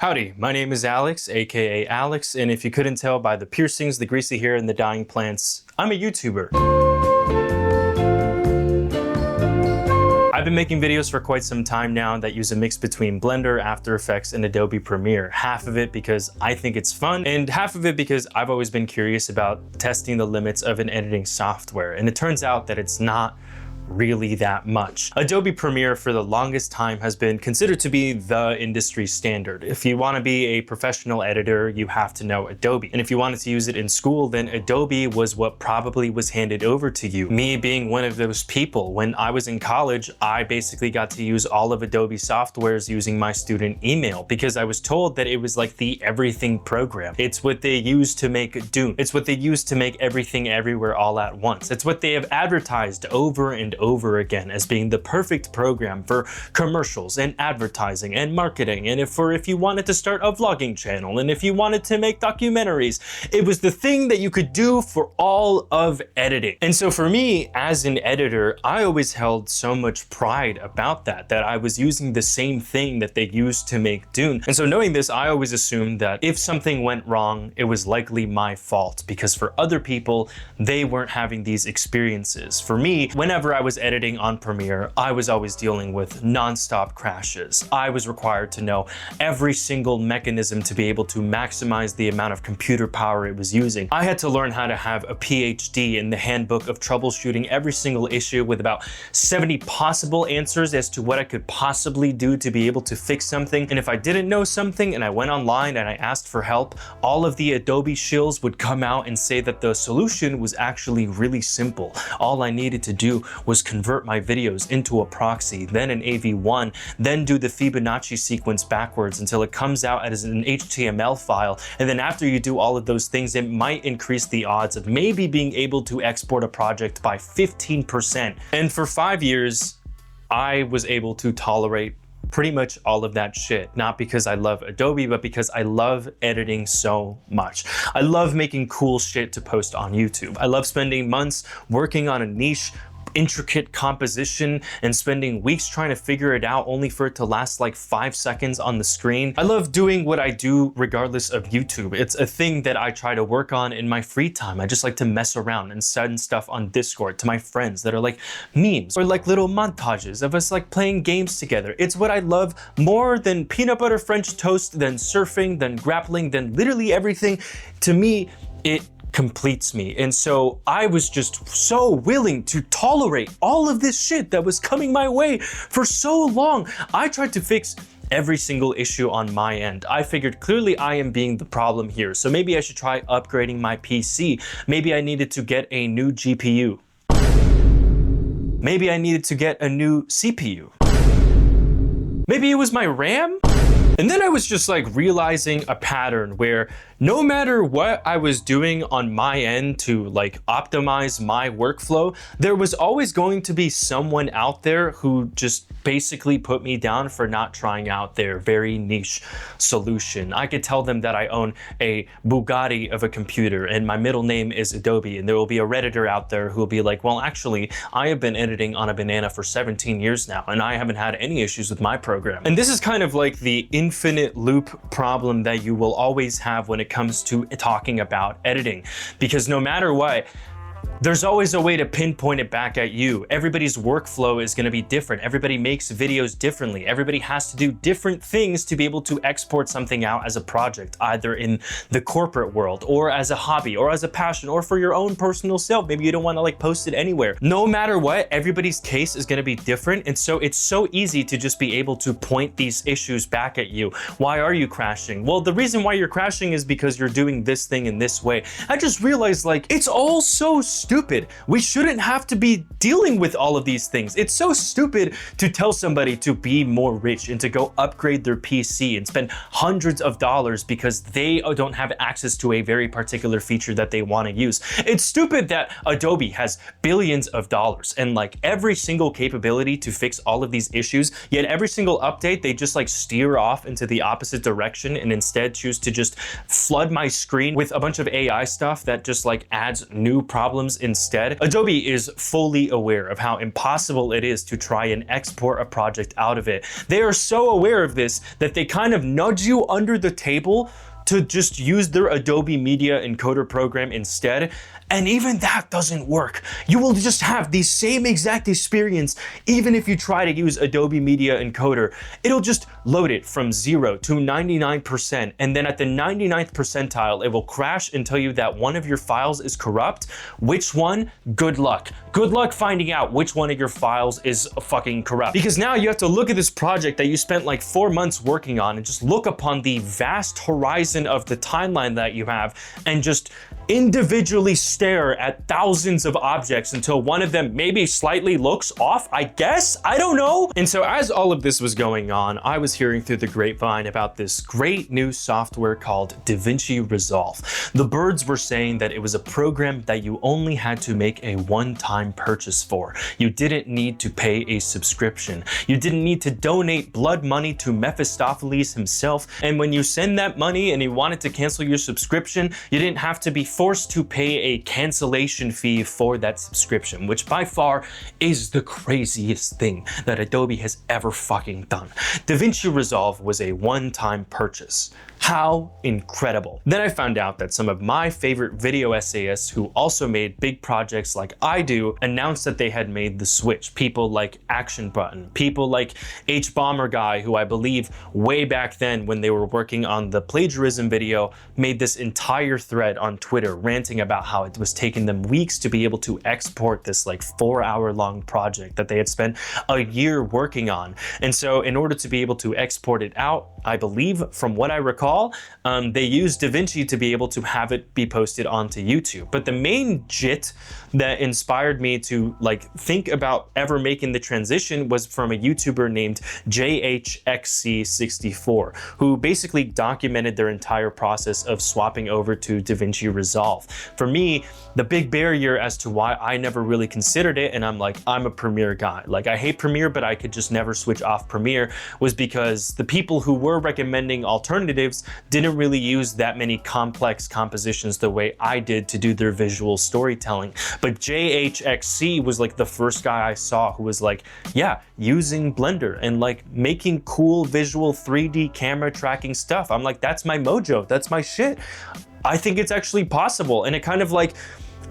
Howdy, my name is Alex, aka Alex, and if you couldn't tell by the piercings, the greasy hair, and the dying plants, I'm a YouTuber. I've been making videos for quite some time now that use a mix between Blender, After Effects, and Adobe Premiere. Half of it because I think it's fun, and half of it because I've always been curious about testing the limits of an editing software, and it turns out that it's not really that much. Adobe Premiere for the longest time has been considered to be the industry standard. If you want to be a professional editor, you have to know Adobe. And if you wanted to use it in school, then Adobe was what probably was handed over to you. Me being one of those people, when I was in college, I basically got to use all of Adobe softwares using my student email because I was told that it was like the everything program. It's what they use to make Dune. It's what they use to make everything everywhere all at once. It's what they have advertised over and over again as being the perfect program for commercials and advertising and marketing, and if you wanted to start a vlogging channel, and if you wanted to make documentaries. It was the thing that you could do for all of editing. And so for me as an editor, I always held so much pride about that I was using the same thing that they used to make Dune. And so knowing this, I always assumed that if something went wrong, it was likely my fault, because for other people, they weren't having these experiences. For me, whenever I was editing on Premiere, I was always dealing with non-stop crashes. I was required to know every single mechanism to be able to maximize the amount of computer power it was using. I had to learn how to have a PhD in the handbook of troubleshooting every single issue with about 70 possible answers as to what I could possibly do to be able to fix something. And if I didn't know something and I went online and I asked for help, all of the Adobe shills would come out and say that the solution was actually really simple. All I needed to do was convert my videos into a proxy, then an AV1, then do the Fibonacci sequence backwards until it comes out as an HTML file. And then after you do all of those things, it might increase the odds of maybe being able to export a project by 15%. And for 5 years, I was able to tolerate pretty much all of that shit. Not because I love Adobe, but because I love editing so much. I love making cool shit to post on YouTube. I love spending months working on a niche, intricate composition and spending weeks trying to figure it out only for it to last like 5 seconds on the screen. I love doing what I do regardless of YouTube. It's a thing that I try to work on in my free time. I just like to mess around and send stuff on Discord to my friends that are like memes or like little montages of us like playing games together. It's what I love more than peanut butter French toast, than surfing, than grappling, than literally everything. To me, it completes me. And so I was just so willing to tolerate all of this shit that was coming my way for so long. I tried to fix every single issue on my end. I figured clearly I am being the problem here, so maybe I should try upgrading my PC. Maybe I needed to get a new GPU. Maybe I needed to get a new CPU. Maybe it was my RAM? And then I was just like realizing a pattern where no matter what I was doing on my end to like optimize my workflow, there was always going to be someone out there who just basically put me down for not trying out their very niche solution. I could tell them that I own a Bugatti of a computer and my middle name is Adobe, and there will be a Redditor out there who will be like, well, actually, I have been editing on a banana for 17 years now and I haven't had any issues with my program. And this is kind of like the infinite loop problem that you will always have when it comes to talking about editing, because no matter what, there's always a way to pinpoint it back at you. Everybody's workflow is going to be different. Everybody makes videos differently. Everybody has to do different things to be able to export something out as a project, either in the corporate world or as a hobby or as a passion or for your own personal self. Maybe you don't want to like post it anywhere. No matter what, everybody's case is going to be different. And so it's so easy to just be able to point these issues back at you. Why are you crashing? Well, the reason why you're crashing is because you're doing this thing in this way. I just realized like it's all so stupid. We shouldn't have to be dealing with all of these things. It's so stupid to tell somebody to be more rich and to go upgrade their PC and spend hundreds of dollars because they don't have access to a very particular feature that they want to use. It's stupid that Adobe has billions of dollars and like every single capability to fix all of these issues, yet every single update they just like steer off into the opposite direction and instead choose to just flood my screen with a bunch of AI stuff that just like adds new problems instead. Adobe is fully aware of how impossible it is to try and export a project out of it. They are so aware of this that they kind of nudge you under the table to just use their Adobe Media Encoder program instead. And even that doesn't work. You will just have the same exact experience even if you try to use Adobe Media Encoder. It'll just load it from 0 to 99%, and then at the 99th percentile, it will crash and tell you that one of your files is corrupt. Which one? Good luck. Good luck finding out which one of your files is fucking corrupt. Because now you have to look at this project that you spent like 4 months working on and just look upon the vast horizon of the timeline that you have and just individually stare at thousands of objects until one of them maybe slightly looks off, I guess? I don't know. And so as all of this was going on, I was hearing through the grapevine about this great new software called Davinci Resolve. The birds were saying that it was a program that you only had to make a one-time purchase for. You didn't need to pay a subscription. You didn't need to donate blood money to Mephistopheles himself. And when you send that money and you wanted to cancel your subscription, you didn't have to be forced to pay a cancellation fee for that subscription, which by far is the craziest thing that Adobe has ever fucking done. Davinci Resolve was a one-time purchase. How incredible. Then I found out that some of my favorite video essayists who also made big projects like I do announced that they had made the switch. People like Action Button, people like H-Bomber Guy, who I believe way back then when they were working on the plagiarism video, made this entire thread on Twitter ranting about how it was taking them weeks to be able to export this like 4-hour-long project that they had spent a year working on. And so in order to be able to export it out, I believe from what I recall, they used Davinci to be able to have it be posted onto YouTube. But the main jit that inspired me to like think about ever making the transition was from a YouTuber named JHXC64, who basically documented their entire process of swapping over to Davinci Resolve. For me, the big barrier as to why I never really considered it, and I'm a Premiere guy. Like I hate Premiere, but I could just never switch off Premiere, was because the people who were recommending alternatives didn't really use that many complex compositions the way I did to do their visual storytelling. But JHXC was like the first guy I saw who was like, yeah, using Blender and like making cool visual 3D camera tracking stuff. I'm like, that's my mojo, that's my shit. I think it's actually possible. And it kind of like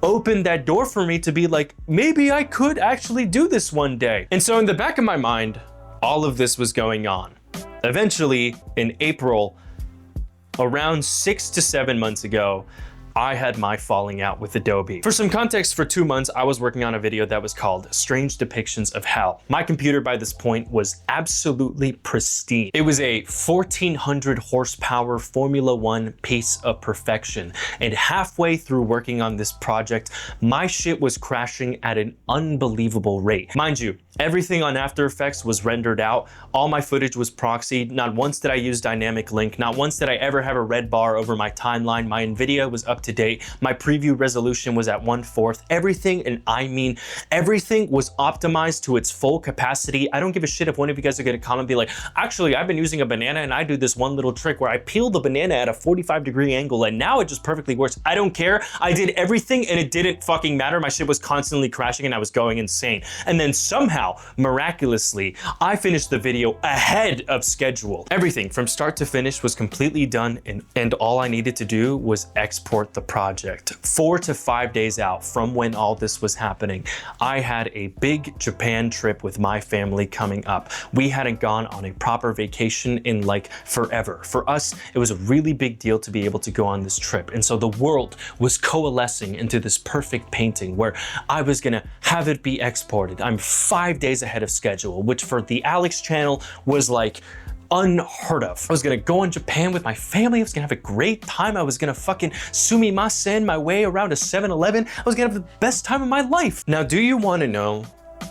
opened that door for me to be like, maybe I could actually do this one day. And so in the back of my mind, all of this was going on. Eventually, in April, around 6 to 7 months ago, I had my falling out with Adobe. For some context, for 2 months, I was working on a video that was called Strange Depictions of Hell. My computer by this point was absolutely pristine. It was a 1400 horsepower Formula One piece of perfection. And halfway through working on this project, my shit was crashing at an unbelievable rate. Mind you, everything on After Effects was rendered out. All my footage was proxied. Not once did I use dynamic link. Not once did I ever have a red bar over my timeline. My NVIDIA was up to date. My preview resolution was at 1/4. Everything, and I mean everything, was optimized to its full capacity. I don't give a shit if one of you guys are gonna comment and be like, actually, I've been using a banana and I do this one little trick where I peel the banana at a 45-degree angle and now it just perfectly works. I don't care. I did everything and it didn't fucking matter. My shit was constantly crashing and I was going insane. And then somehow, miraculously, I finished the video ahead of schedule. Everything from start to finish was completely done, and all I needed to do was export the project. 4 to 5 days out from when all this was happening, I had a big Japan trip with my family coming up. We hadn't gone on a proper vacation in like forever. For us, it was a really big deal to be able to go on this trip. And so the world was coalescing into this perfect painting where I was gonna have it be exported. I'm 5 days ahead of schedule, which for the Alex channel was like unheard of. I was gonna go in Japan with my family. I was gonna have a great time. I was gonna fucking sumimasen my way around a 7-Eleven. I was gonna have the best time of my life. Now, do you wanna know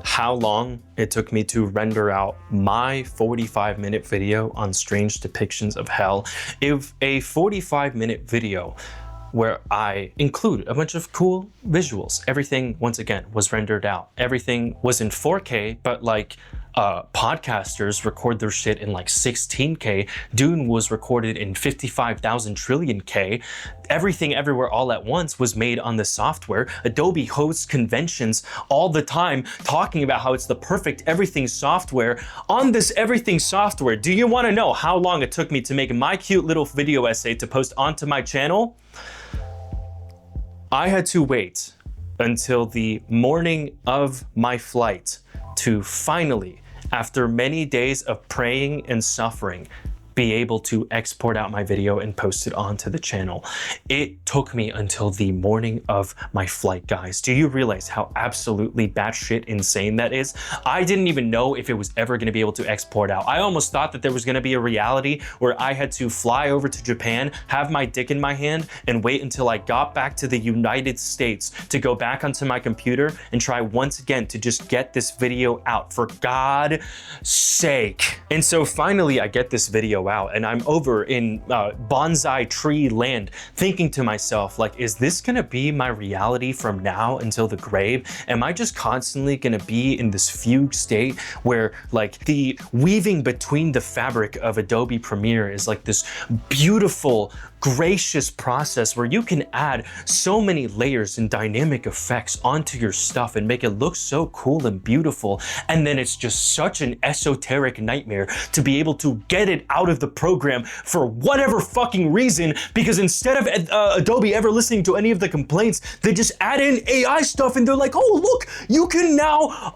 how long it took me to render out my 45-minute video on Strange Depictions of Hell? If a 45-minute video where I include a bunch of cool visuals. Everything, once again, was rendered out. Everything was in 4K, but like podcasters record their shit in like 16K. Dune was recorded in 55,000 trillion K. Everything Everywhere All at Once was made on the software. Adobe hosts conventions all the time talking about how it's the perfect everything software on this everything software. Do you want to know how long it took me to make my cute little video essay to post onto my channel? I had to wait until the morning of my flight to finally, after many days of praying and suffering, be able to export out my video and post it onto the channel. It took me until the morning of my flight, guys. Do you realize how absolutely batshit insane that is? I didn't even know if it was ever gonna be able to export out. I almost thought that there was gonna be a reality where I had to fly over to Japan, have my dick in my hand, and wait until I got back to the United States to go back onto my computer and try once again to just get this video out, for God's sake. And so finally I get this video out, and I'm over in bonsai tree land thinking to myself, like, is this gonna be my reality from now until the grave? Am I just constantly gonna be in this fugue state where like the weaving between the fabric of Adobe Premiere is like this beautiful, gracious process where you can add so many layers and dynamic effects onto your stuff and make it look so cool and beautiful, and then it's just such an esoteric nightmare to be able to get it out of the program for whatever fucking reason, because instead of Adobe ever listening to any of the complaints, they just add in AI stuff and they're like, oh look, you can now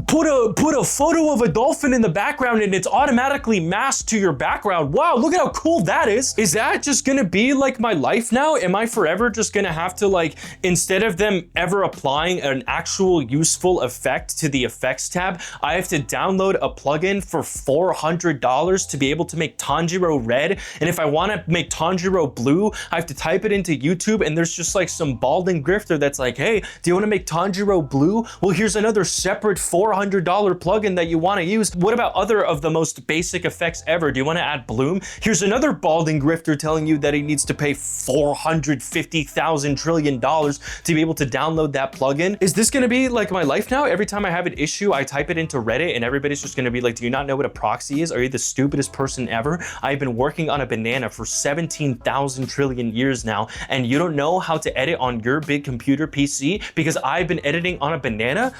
put a photo of a dolphin in the background and it's automatically masked to your background. Wow, look at how cool that is. Is that just gonna be like my life now? Am I forever just gonna have to, like, instead of them ever applying an actual useful effect to the effects tab, I have to download a plugin for $400 to be able to make Tanjiro red? And if I want to make Tanjiro blue, I have to type it into YouTube, and there's just like some balding grifter that's like, hey, do you want to make Tanjiro blue? Well, here's another separate $400 plugin that you want to use. What about other of the most basic effects ever? Do you want to add bloom? Here's another balding grifter telling you that he needs to pay $450,000 trillion to be able to download that plugin. Is this going to be like my life now? Every time I have an issue, I type it into Reddit and everybody's just going to be like, do you not know what a proxy is? Are you the stupidest person ever? I've been working on a banana for 17,000 trillion years now, and you don't know how to edit on your big computer PC because I've been editing on a banana?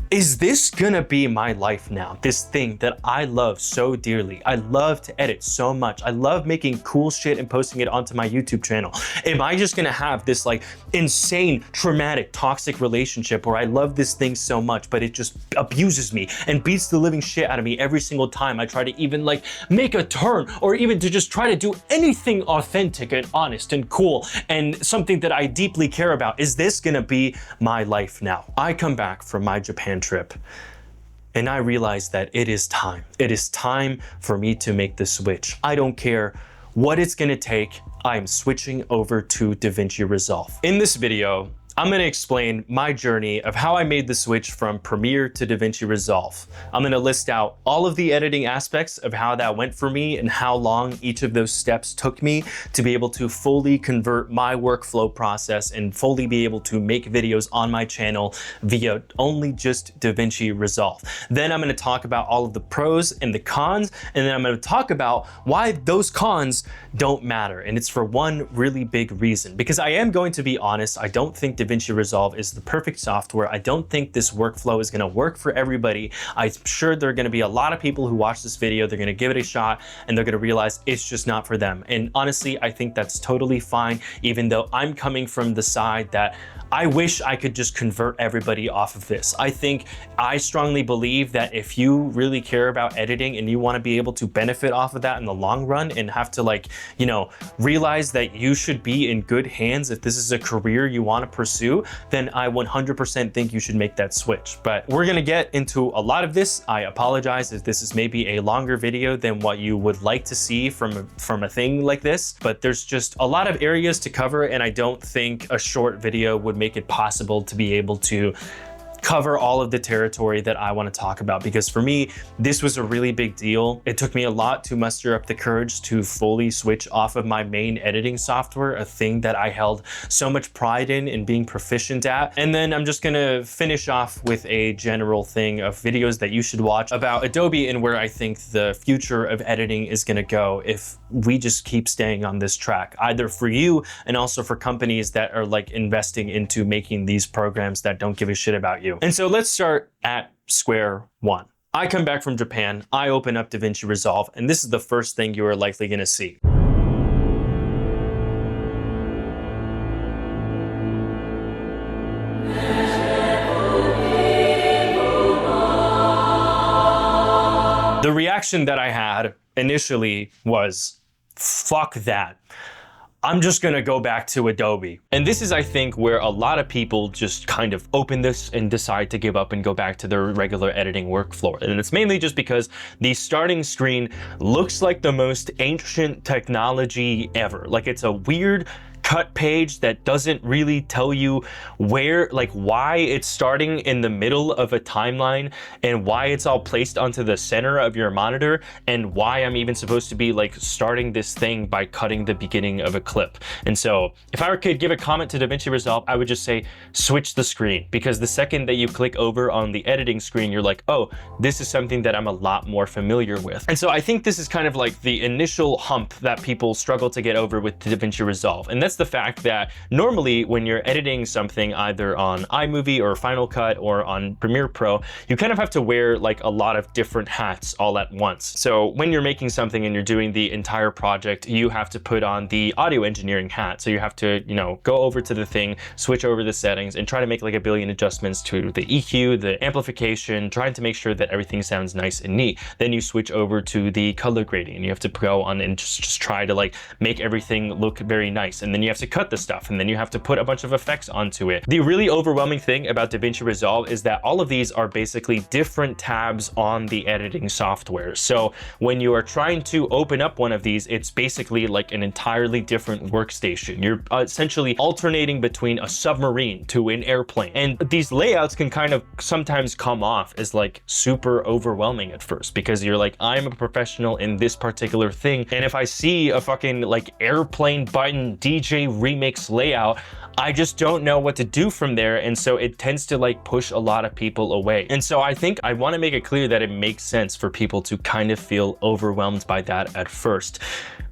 Is this gonna be my life now? This thing that I love so dearly. I love to edit so much. I love making cool shit and posting it onto my YouTube channel. Am I just gonna have this like insane, traumatic, toxic relationship where I love this thing so much, but it just abuses me and beats the living shit out of me every single time I try to even like make a turn, or even to just try to do anything authentic and honest and cool and something that I deeply care about? Is this gonna be my life now? I come back from my Japan trip and I realized that it is time. It is time for me to make the switch. I don't care what it's gonna take. I'm switching over to Davinci Resolve. In this video, I'm gonna explain my journey of how I made the switch from Premiere to Davinci Resolve. I'm gonna list out all of the editing aspects of how that went for me and how long each of those steps took me to be able to fully convert my workflow process and fully be able to make videos on my channel via only just Davinci Resolve. Then I'm gonna talk about all of the pros and the cons, and then I'm gonna talk about why those cons don't matter. And it's for one really big reason, because I am going to be honest, I don't think Davinci Resolve is the perfect software. I don't think this workflow is gonna work for everybody. I'm sure there are gonna be a lot of people who watch this video, they're gonna give it a shot, and they're gonna realize it's just not for them. And honestly, I think that's totally fine, even though I'm coming from the side that I wish I could just convert everybody off of this. I strongly believe that if you really care about editing and you want to be able to benefit off of that in the long run and have to, like, you know, realize that you should be in good hands if this is a career you want to pursue, then I 100% think you should make that switch. But we're gonna get into a lot of this. I apologize if this is maybe a longer video than what you would like to see from a thing like this, but there's just a lot of areas to cover, and I don't think a short video would make it possible to be able to cover all of the territory that I want to talk about, because for me, this was a really big deal. It took me a lot to muster up the courage to fully switch off of my main editing software, a thing that I held so much pride in being proficient at. And then I'm just gonna finish off with a general thing of videos that you should watch about Adobe and where I think the future of editing is gonna go if we just keep staying on this track, either for you and also for companies that are like investing into making these programs that don't give a shit about you. And so let's start at square one. I come back from Japan, I open up Davinci Resolve, and this is the first thing you are likely gonna see. The reaction that I had initially was, fuck that. I'm just gonna go back to Adobe. And this is, I think, where a lot of people just kind of open this and decide to give up and go back to their regular editing workflow. And it's mainly just because the starting screen looks like the most ancient technology ever. Like, it's a weird cut page that doesn't really tell you where, like, why it's starting in the middle of a timeline and why it's all placed onto the center of your monitor and why I'm even supposed to be like starting this thing by cutting the beginning of a clip. And so if I could give a comment to Davinci Resolve, I would just say switch the screen, because the second that you click over on the editing screen, you're like, oh, this is something that I'm a lot more familiar with. And so I think this is kind of like the initial hump that people struggle to get over with Davinci Resolve. And that's the fact that normally when you're editing something either on iMovie or Final Cut or on Premiere Pro, you kind of have to wear like a lot of different hats all at once. So when you're making something and you're doing the entire project, you have to put on the audio engineering hat. So you have to, you know, go over to the thing, switch over the settings and try to make like a billion adjustments to the EQ, the amplification, trying to make sure that everything sounds nice and neat. Then you switch over to the color grading and you have to go on and just try to like make everything look very nice. And then you have to cut the stuff and then you have to put a bunch of effects onto it. The really overwhelming thing about Davinci Resolve is that all of these are basically different tabs on the editing software. So when you are trying to open up one of these, it's basically like an entirely different workstation. You're essentially alternating between a submarine to an airplane. And these layouts can kind of sometimes come off as like super overwhelming at first, because you're like, I'm a professional in this particular thing. And if I see a fucking like airplane button DJ remix layout, I just don't know what to do from there. And so it tends to like push a lot of people away. And so I think I want to make it clear that it makes sense for people to kind of feel overwhelmed by that at first.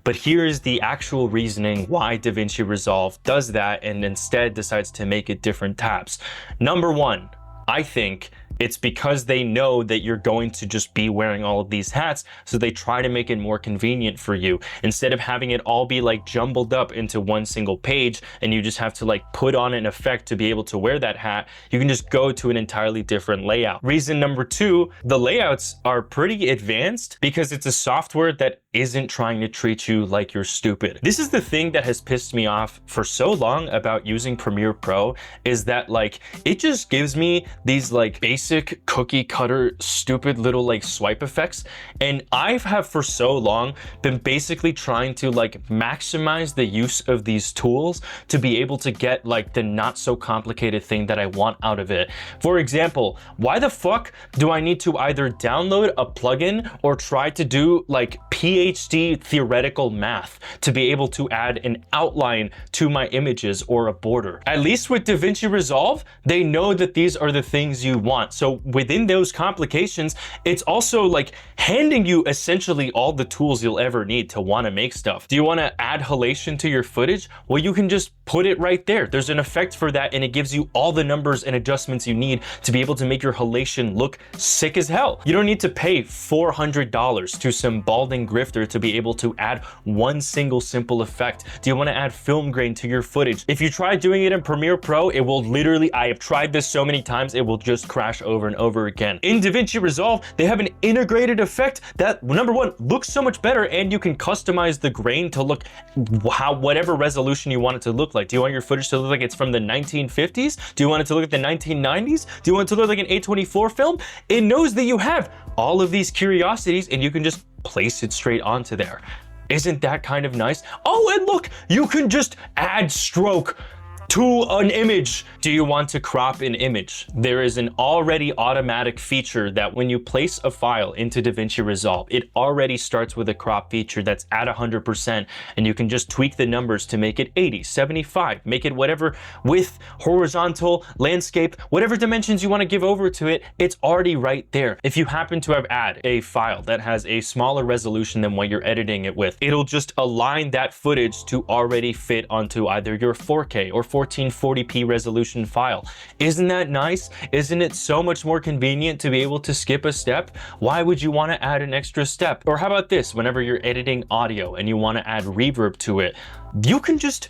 But here's the actual reasoning why Davinci Resolve does that and instead decides to make it different tabs. Number one, I think it's because they know that you're going to just be wearing all of these hats, so they try to make it more convenient for you. Instead of having it all be like jumbled up into one single page and you just have to like put on an effect to be able to wear that hat, you can just go to an entirely different layout. Reason number two, the layouts are pretty advanced because it's a software that isn't trying to treat you like you're stupid. This is the thing that has pissed me off for so long about using Premiere Pro, is that like it just gives me these like basic cookie cutter stupid little like swipe effects, and I have for so long been basically trying to like maximize the use of these tools to be able to get like the not so complicated thing that I want out of it. For example, why the fuck do I need to either download a plugin or try to do like PhD theoretical math to be able to add an outline to my images or a border? At least with Davinci Resolve, they know that these are the things you want. So within those complications, it's also like handing you essentially all the tools you'll ever need to want to make stuff. Do you want to add halation to your footage? Well, you can just put it right there. There's an effect for that, and it gives you all the numbers and adjustments you need to be able to make your halation look sick as hell. You don't need to pay $400 to some balding grifter to be able to add one single simple effect. Do you want to add film grain to your footage? If you try doing it in Premiere Pro, it will literally, I have tried this so many times, it will just crash over and over again. In Davinci Resolve, they have an integrated effect that, number one, looks so much better, and you can customize the grain to look whatever resolution you want it to look like. Do you want your footage to look like it's from the 1950s? Do you want it to look like the 1990s? Do you want it to look like an A24 film? It knows that you have all of these curiosities and you can just place it straight onto there. Isn't that kind of nice? Oh, and look, you can just add stroke to an image. Do you want to crop an image? There is an already automatic feature that when you place a file into Davinci Resolve, it already starts with a crop feature that's at 100%, and you can just tweak the numbers to make it 80, 75, make it whatever width, horizontal, landscape, whatever dimensions you want to give over to it, it's already right there. If you happen to have add a file that has a smaller resolution than what you're editing it with, it'll just align that footage to already fit onto either your 4K or 1440p resolution file. Isn't that nice? Isn't it so much more convenient to be able to skip a step? Why would you want to add an extra step? Or how about this? Whenever you're editing audio and you want to add reverb to it, you can just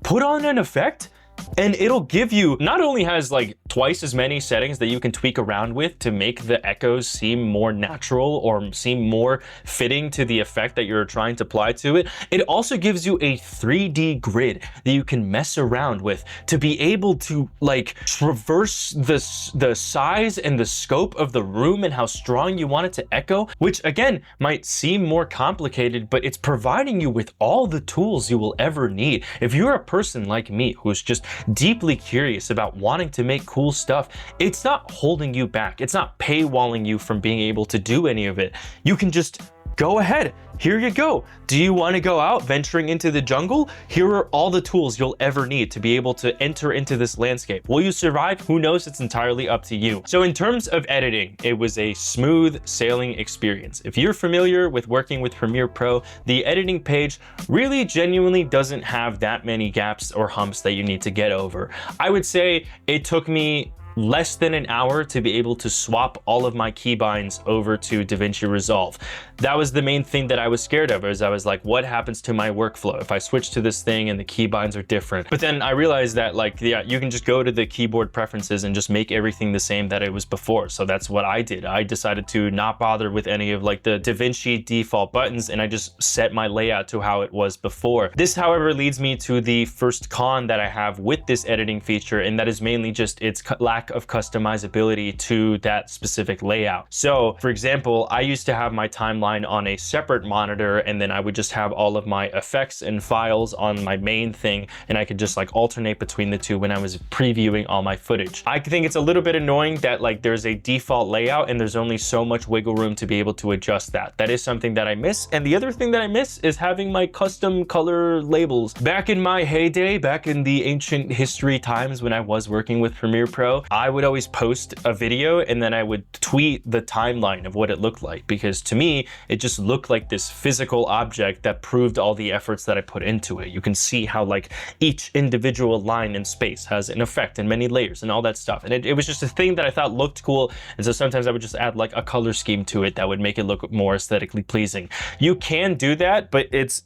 put on an effect and it'll give you, not only has like twice as many settings that you can tweak around with to make the echoes seem more natural or seem more fitting to the effect that you're trying to apply to it, it also gives you a 3D grid that you can mess around with to be able to like traverse the size and the scope of the room and how strong you want it to echo, which again might seem more complicated, but it's providing you with all the tools you will ever need. If you're a person like me who's just deeply curious about wanting to make cool stuff, it's not holding you back. It's not paywalling you from being able to do any of it. You can just go ahead. Here you go. Do you want to go out venturing into the jungle? Here are all the tools you'll ever need to be able to enter into this landscape. Will you survive? Who knows? It's entirely up to you. So in terms of editing, it was a smooth sailing experience. If you're familiar with working with Premiere Pro, the editing page really genuinely doesn't have that many gaps or humps that you need to get over. I would say it took me less than an hour to be able to swap all of my keybinds over to Davinci Resolve. That was the main thing that I was scared of, is I was like, what happens to my workflow if I switch to this thing and the keybinds are different? But then I realized that like, yeah, you can just go to the keyboard preferences and just make everything the same that it was before. So that's what I did. I decided to not bother with any of like the Davinci default buttons, and I just set my layout to how it was before. This, however, leads me to the first con that I have with this editing feature, and that is mainly just its lack of customizability to that specific layout. So for example, I used to have my timeline on a separate monitor, and then I would just have all of my effects and files on my main thing, and I could just like alternate between the two when I was previewing all my footage. I think it's a little bit annoying that like there's a default layout and there's only so much wiggle room to be able to adjust that. That is something that I miss. And the other thing that I miss is having my custom color labels. Back in my heyday, back in the ancient history times when I was working with Premiere Pro, I would always post a video and then I would tweet the timeline of what it looked like, because to me, it just looked like this physical object that proved all the efforts that I put into it. You can see how like each individual line in space has an effect and many layers and all that stuff. And it was just a thing that I thought looked cool. And so sometimes I would just add like a color scheme to it that would make it look more aesthetically pleasing. You can do that, but it's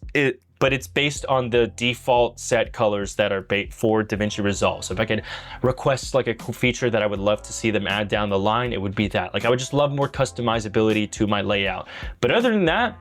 based on the default set colors that are for Davinci Resolve. So if I could request like a cool feature that I would love to see them add down the line, it would be that. Like I would just love more customizability to my layout. But other than that,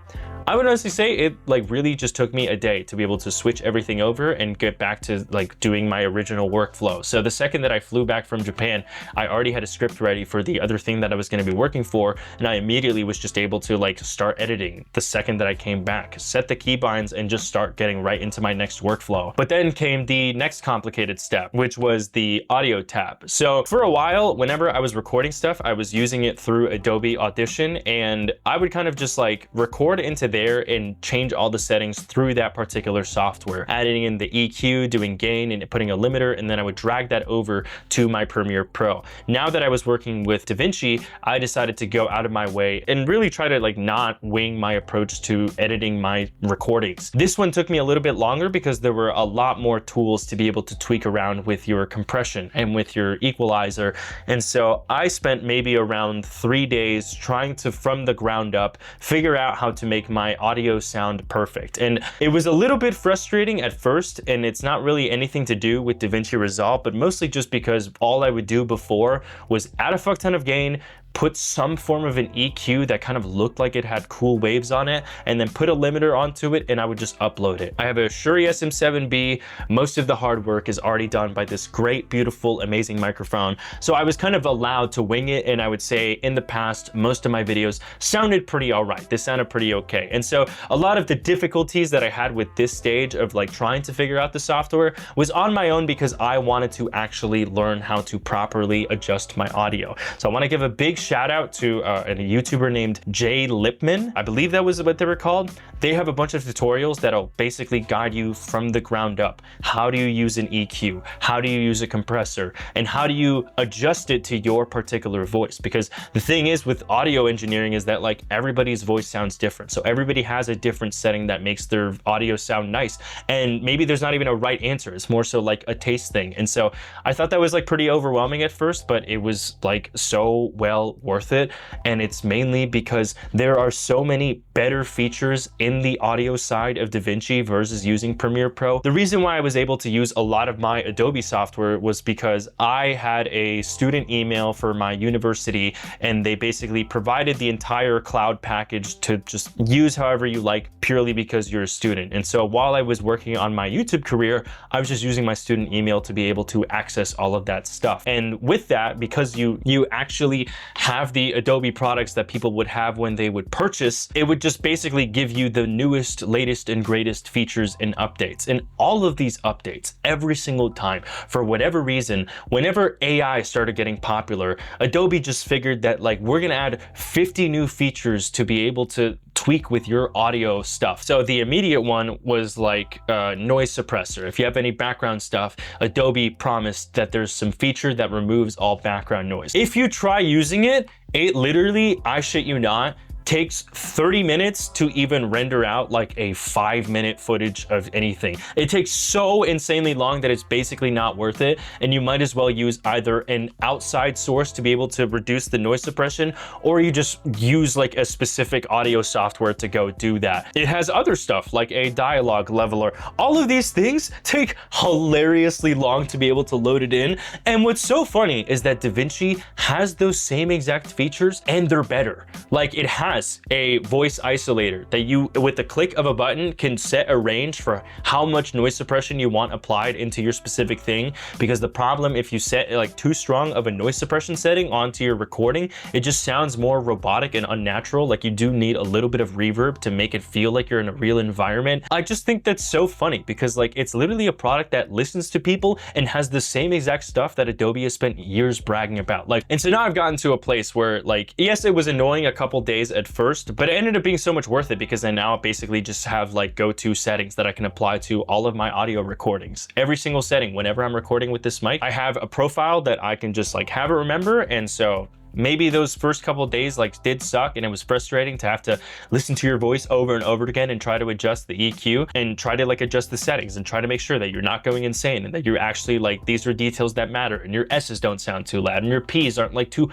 I would honestly say it like really just took me a day to be able to switch everything over and get back to like doing my original workflow. So the second that I flew back from Japan, I already had a script ready for the other thing that I was going to be working for, and I immediately was just able to like start editing the second that I came back, set the keybinds, and just start getting right into my next workflow. But then came the next complicated step, which was the audio tab. So for a while, whenever I was recording stuff, I was using it through Adobe Audition, and I would kind of just like record into there and change all the settings through that particular software, adding in the EQ, doing gain, and putting a limiter, and then I would drag that over to my Premiere Pro. Now that I was working with Davinci, I decided to go out of my way and really try to like not wing my approach to editing my recordings. This one took me a little bit longer because there were a lot more tools to be able to tweak around with your compression and with your equalizer. And so I spent maybe around 3 days trying to, from the ground up, figure out how to make my audio sound perfect. And it was a little bit frustrating at first, and it's not really anything to do with Davinci Resolve, but mostly just because all I would do before was add a fuck ton of gain, put some form of an EQ that kind of looked like it had cool waves on it, and then put a limiter onto it, and I would just upload it. I have a Shure SM7B. Most of the hard work is already done by this great, beautiful, amazing microphone. So I was kind of allowed to wing it, and I would say in the past, most of my videos sounded pretty all right. They sounded pretty okay. And so a lot of the difficulties that I had with this stage of like trying to figure out the software was on my own because I wanted to actually learn how to properly adjust my audio. So I want to give a big shout out to a YouTuber named Jay Lipman. I believe that was what they were called. They have a bunch of tutorials that'll basically guide you from the ground up. How do you use an EQ? How do you use a compressor? And how do you adjust it to your particular voice? Because the thing is with audio engineering is that like everybody's voice sounds different. So everybody has a different setting that makes their audio sound nice. And maybe there's not even a right answer. It's more so like a taste thing. And so I thought that was like pretty overwhelming at first, but it was like so well worth it. And it's mainly because there are so many better features in the audio side of Davinci versus using Premiere Pro. The reason why I was able to use a lot of my Adobe software was because I had a student email for my university, and they basically provided the entire cloud package to just use however you like, purely because you're a student. And so while I was working on my YouTube career, I was just using my student email to be able to access all of that stuff. And with that, because you actually have the Adobe products that people would have when they would purchase, it would just basically give you the newest, latest, and greatest features and updates. And all of these updates, every single time, for whatever reason, whenever AI started getting popular, Adobe just figured that like, we're gonna add 50 new features to be able to tweak with your audio stuff. So the immediate one was like noise suppressor. If you have any background stuff, Adobe promised that there's some feature that removes all background noise. If you try using it, it literally, I shit you not, takes 30 minutes to even render out like a 5-minute footage of anything. It takes so insanely long that it's basically not worth it, and you might as well use either an outside source to be able to reduce the noise suppression, or you just use like a specific audio software to go do that. It has other stuff like a dialogue leveler. All of these things take hilariously long to be able to load it in, and what's so funny is that Davinci has those same exact features, and they're better. Like, it has a voice isolator that you, with the click of a button, can set a range for how much noise suppression you want applied into your specific thing. Because the problem, if you set like too strong of a noise suppression setting onto your recording, it just sounds more robotic and unnatural. Like, you do need a little bit of reverb to make it feel like you're in a real environment. I just think that's so funny because like, it's literally a product that listens to people and has the same exact stuff that Adobe has spent years bragging about. Like, and so now I've gotten to a place where like, yes, it was annoying a couple days at first, but it ended up being so much worth it because I now basically just have like go-to settings that I can apply to all of my audio recordings. Every single setting, whenever I'm recording with this mic, I have a profile that I can just like have it remember. And so maybe those first couple of days like did suck, and it was frustrating to have to listen to your voice over and over again and try to adjust the EQ and try to like adjust the settings and try to make sure that you're not going insane and that you're actually like, these are details that matter, and your S's don't sound too loud and your P's aren't like too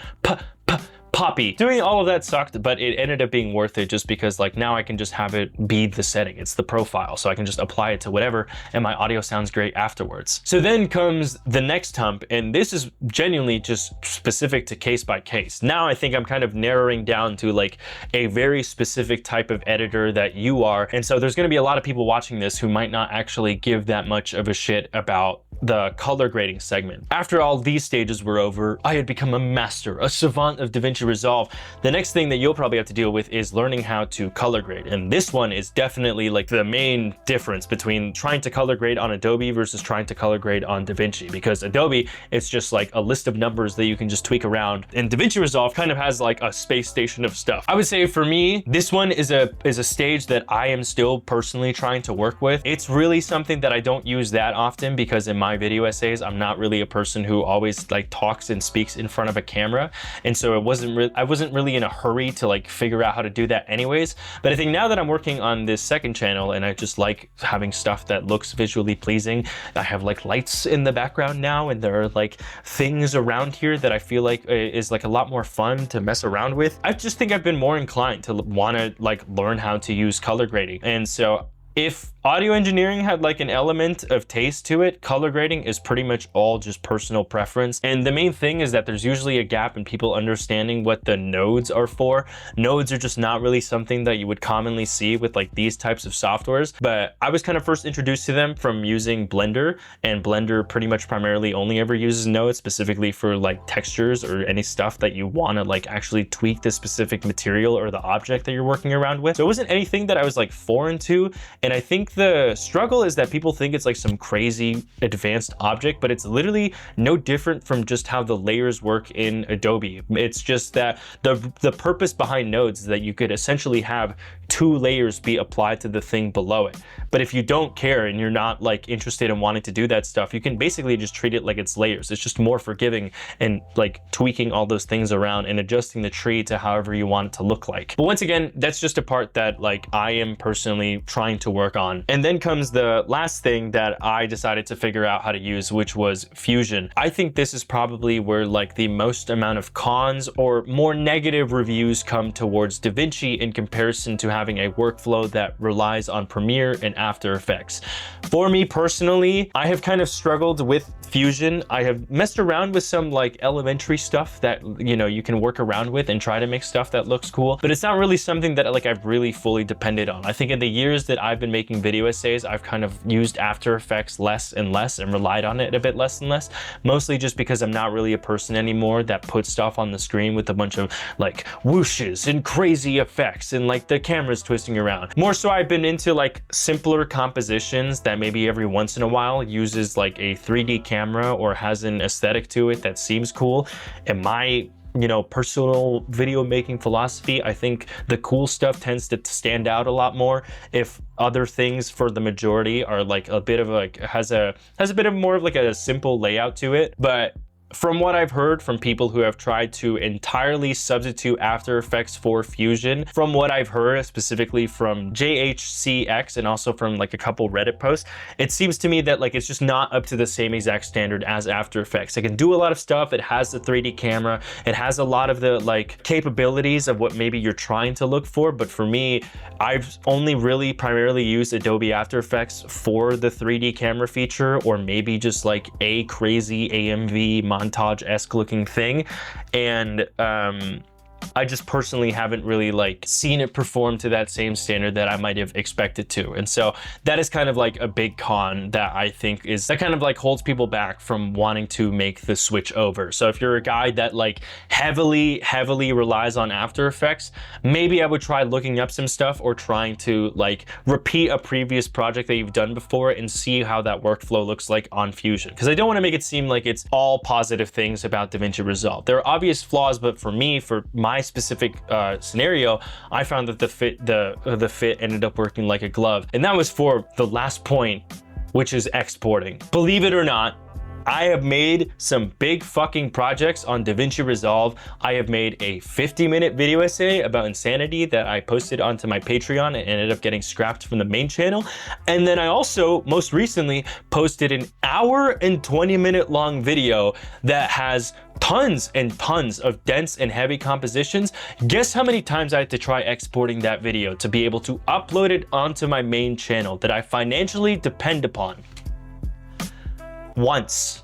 poppy. Doing all of that sucked, but it ended up being worth it just because like now I can just have it be the setting. It's the profile. So I can just apply it to whatever and my audio sounds great afterwards. So then comes the next hump, and this is genuinely just specific to case by case. Now I think I'm kind of narrowing down to like a very specific type of editor that you are. And so there's going to be a lot of people watching this who might not actually give that much of a shit about the color grading segment. After all these stages were over, I had become a master, a savant of Davinci Resolve. The next thing that you'll probably have to deal with is learning how to color grade. And this one is definitely like the main difference between trying to color grade on Adobe versus trying to color grade on Davinci. Because Adobe, it's just like a list of numbers that you can just tweak around. And Davinci Resolve kind of has like a space station of stuff. I would say for me, this one is a stage that I am still personally trying to work with. It's really something that I don't use that often because in my video essays, I'm not really a person who always like talks and speaks in front of a camera. And so I wasn't really in a hurry to like figure out how to do that anyways. But I think now that I'm working on this second channel and I just like having stuff that looks visually pleasing, I have like lights in the background now, and there are like things around here that I feel like is like a lot more fun to mess around with. I just think I've been more inclined to want to like learn how to use color grading. And so if Audio engineering had like an element of taste to it. Color grading is pretty much all just personal preference. And the main thing is that there's usually a gap in people understanding what the nodes are for. Nodes are just not really something that you would commonly see with like these types of softwares. But I was kind of first introduced to them from using Blender, and Blender pretty much primarily only ever uses nodes specifically for like textures or any stuff that you want to like actually tweak the specific material or the object that you're working around with. So it wasn't anything that I was like foreign to. And I think the struggle is that people think it's like some crazy advanced object, but it's literally no different from just how the layers work in Adobe. It's just that the purpose behind nodes is that you could essentially have 2 layers be applied to the thing below it. But if you don't care and you're not like interested in wanting to do that stuff, you can basically just treat it like it's layers. It's just more forgiving and like tweaking all those things around and adjusting the tree to however you want it to look like. But once again, that's just a part that like I am personally trying to work on. And then comes the last thing that I decided to figure out how to use, which was Fusion. I think this is probably where like the most amount of cons or more negative reviews come towards Davinci in comparison to having a workflow that relies on Premiere and After Effects. For me personally, I have kind of struggled with Fusion. I have messed around with some like elementary stuff that, you know, you can work around with and try to make stuff that looks cool, but it's not really something that like I've really fully depended on. I think in the years that I've been making video essays, I've kind of used After Effects less and less and relied on it a bit less and less, mostly just because I'm not really a person anymore that puts stuff on the screen with a bunch of like whooshes and crazy effects and like the camera's twisting around. More so I've been into like simpler compositions that maybe every once in a while uses like a 3D camera or has an aesthetic to it that seems cool. And my personal video making philosophy, I think the cool stuff tends to stand out a lot more if other things for the majority are like a bit of like has a bit of more of like a simple layout to it. But from what I've heard from people who have tried to entirely substitute After Effects for Fusion, from what I've heard specifically from JHCX and also from like a couple Reddit posts, it seems to me that like it's just not up to the same exact standard as After Effects. It can do a lot of stuff. It has the 3D camera. It has a lot of the like capabilities of what maybe you're trying to look for. But for me, I've only really primarily used Adobe After Effects for the 3D camera feature, or maybe just like a crazy AMV montage-esque looking thing. And I just personally haven't really like seen it perform to that same standard that I might have expected to. And so that is kind of like a big con that I think is that kind of like holds people back from wanting to make the switch over. So if you're a guy that like heavily relies on After Effects, maybe I would try looking up some stuff or trying to like repeat a previous project that you've done before and see how that workflow looks like on Fusion. Because I don't want to make it seem like it's all positive things about Davinci Resolve. There are obvious flaws, but for me, for my specific scenario, I found that the fit ended up working like a glove. And that was for the last point, which is exporting. Believe it or not, I have made some big fucking projects on Davinci Resolve. I have made a 50-minute video essay about insanity that I posted onto my Patreon and ended up getting scrapped from the main channel. And then I also, most recently, posted an hour and 20-minute long video that has tons and tons of dense and heavy compositions. Guess how many times I had to try exporting that video to be able to upload it onto my main channel that I financially depend upon? Once.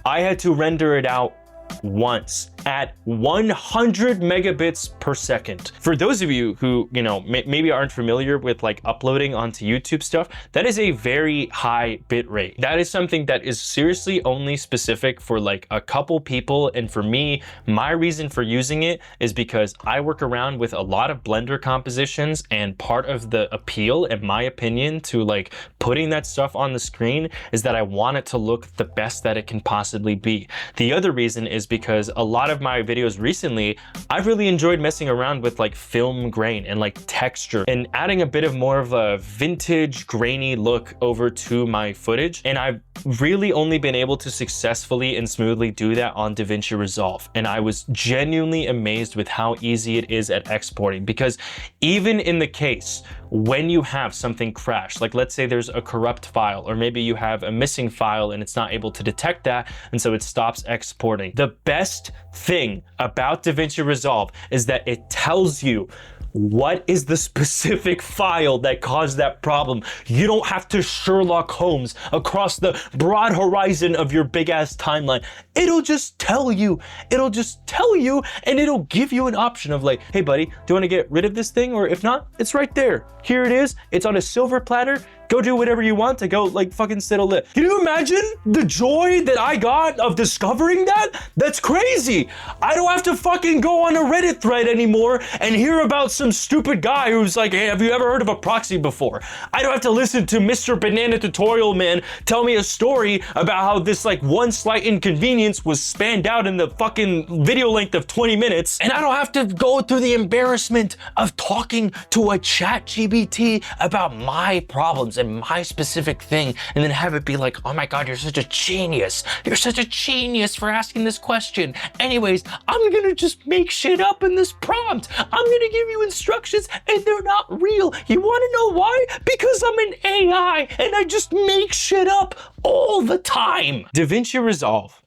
I had to render it out once at 100 megabits per second. For those of you who, maybe aren't familiar with like uploading onto YouTube stuff, that is a very high bit rate. That is something that is seriously only specific for like a couple people. And for me, my reason for using it is because I work around with a lot of Blender compositions, and part of the appeal, in my opinion, to like putting that stuff on the screen is that I want it to look the best that it can possibly be. The other reason is because a lot of my videos recently, I've really enjoyed messing around with like film grain and like texture and adding a bit of more of a vintage grainy look over to my footage. And I've really only been able to successfully and smoothly do that on Davinci Resolve. And I was genuinely amazed with how easy it is at exporting, because even in the case when you have something crash, like let's say there's a corrupt file, or maybe you have a missing file and it's not able to detect that, and so it stops exporting. The best thing about Davinci Resolve is that it tells you what is the specific file that caused that problem? You don't have to Sherlock Holmes across the broad horizon of your big ass timeline. It'll just tell you. It'll just tell you, and it'll give you an option of like, hey buddy, do you want to get rid of this thing? Or if not, it's right there. Here it is. It's on a silver platter. Go do whatever you want to go like fucking settle it. Can you imagine the joy that I got of discovering that? That's crazy. I don't have to fucking go on a Reddit thread anymore and hear about some stupid guy who's like, hey, have you ever heard of a proxy before? I don't have to listen to Mr. Banana Tutorial Man tell me a story about how this like one slight inconvenience was spanned out in the fucking video length of 20 minutes. And I don't have to go through the embarrassment of talking to a chat GBT about my problems and my specific thing, and then have it be like, oh my God, you're such a genius. You're such a genius for asking this question. Anyways, I'm gonna just make shit up in this prompt. I'm gonna give you instructions and they're not real. You wanna know why? Because I'm an AI and I just make shit up all the time. Davinci Resolve.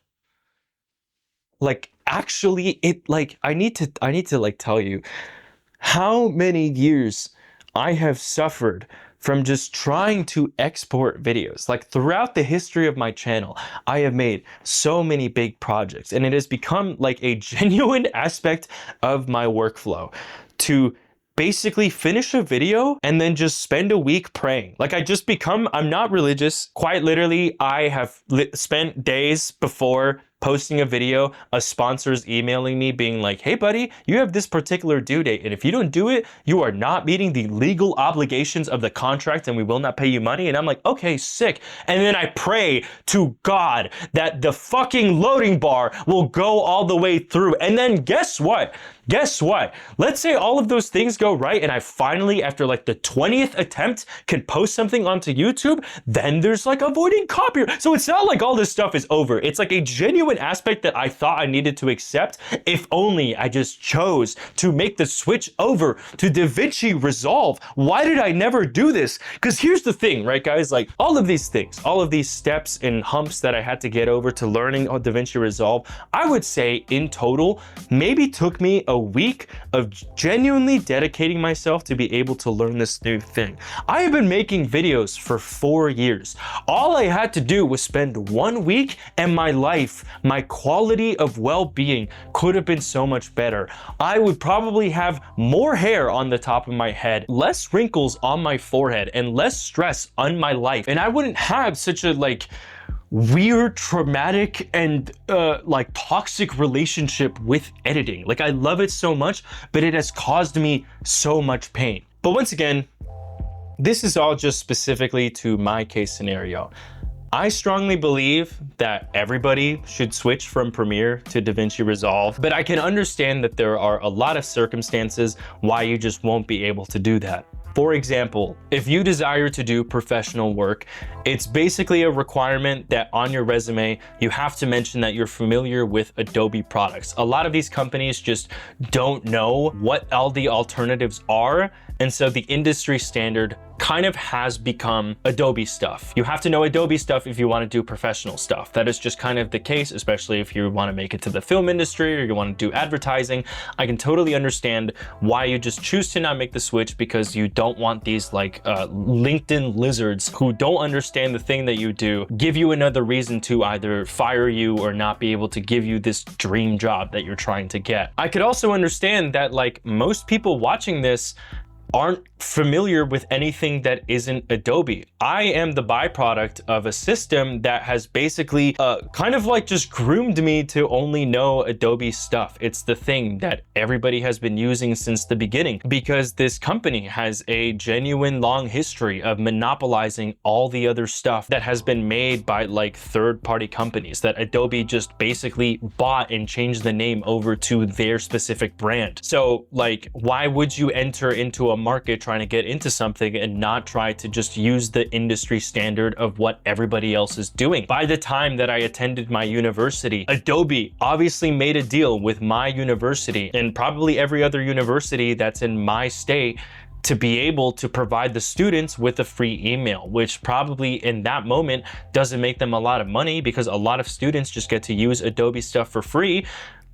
Like, actually, it like, I need to like tell you how many years I have suffered from just trying to export videos. Like throughout the history of my channel, I have made so many big projects, and it has become like a genuine aspect of my workflow to basically finish a video and then just spend a week praying. Like I'm not religious. Quite literally, I have spent days before posting a video, a sponsor's emailing me being like, hey buddy, you have this particular due date, and if you don't do it, you are not meeting the legal obligations of the contract and we will not pay you money. And I'm like, okay, sick. And then I pray to God that the fucking loading bar will go all the way through. And then guess what? Guess what? Let's say all of those things go right and I finally, after like the 20th attempt, can post something onto YouTube. Then there's like avoiding copyright. So it's not like all this stuff is over. It's like a genuine aspect that I thought I needed to accept if only I just chose to make the switch over to Davinci Resolve. Why did I never do this? Because here's the thing, right guys? Like all of these things, all of these steps and humps that I had to get over to learning Davinci Resolve, I would say in total, maybe took me a week of genuinely dedicating myself to be able to learn this new thing. I have been making videos for 4 years. All I had to do was spend 1 week and my life, my quality of well-being could have been so much better. I would probably have more hair on the top of my head, less wrinkles on my forehead, and less stress on my life. And I wouldn't have such a like weird, traumatic, and like toxic relationship with editing. Like I love it so much, but it has caused me so much pain. But once again, this is all just specifically to my case scenario. I strongly believe that everybody should switch from Premiere to Davinci Resolve, but I can understand that there are a lot of circumstances why you just won't be able to do that. For example, if you desire to do professional work, it's basically a requirement that on your resume, you have to mention that you're familiar with Adobe products. A lot of these companies just don't know what all the alternatives are. And so the industry standard kind of has become Adobe stuff. You have to know Adobe stuff if you want to do professional stuff. That is just kind of the case, especially if you want to make it to the film industry or you want to do advertising. I can totally understand why you just choose to not make the switch, because you don't want these like LinkedIn lizards who don't understand the thing that you do give you another reason to either fire you or not be able to give you this dream job that you're trying to get. I could also understand that like most people watching this aren't familiar with anything that isn't Adobe. I am the byproduct of a system that has basically kind of like just groomed me to only know Adobe stuff. It's the thing that everybody has been using since the beginning, because this company has a genuine long history of monopolizing all the other stuff that has been made by like third-party companies that Adobe just basically bought and changed the name over to their specific brand. So like, why would you enter into a market trying to get into something and not try to just use the industry standard of what everybody else is doing? By the time that I attended my university, Adobe obviously made a deal with my university and probably every other university that's in my state to be able to provide the students with a free email, which probably in that moment doesn't make them a lot of money because a lot of students just get to use Adobe stuff for free.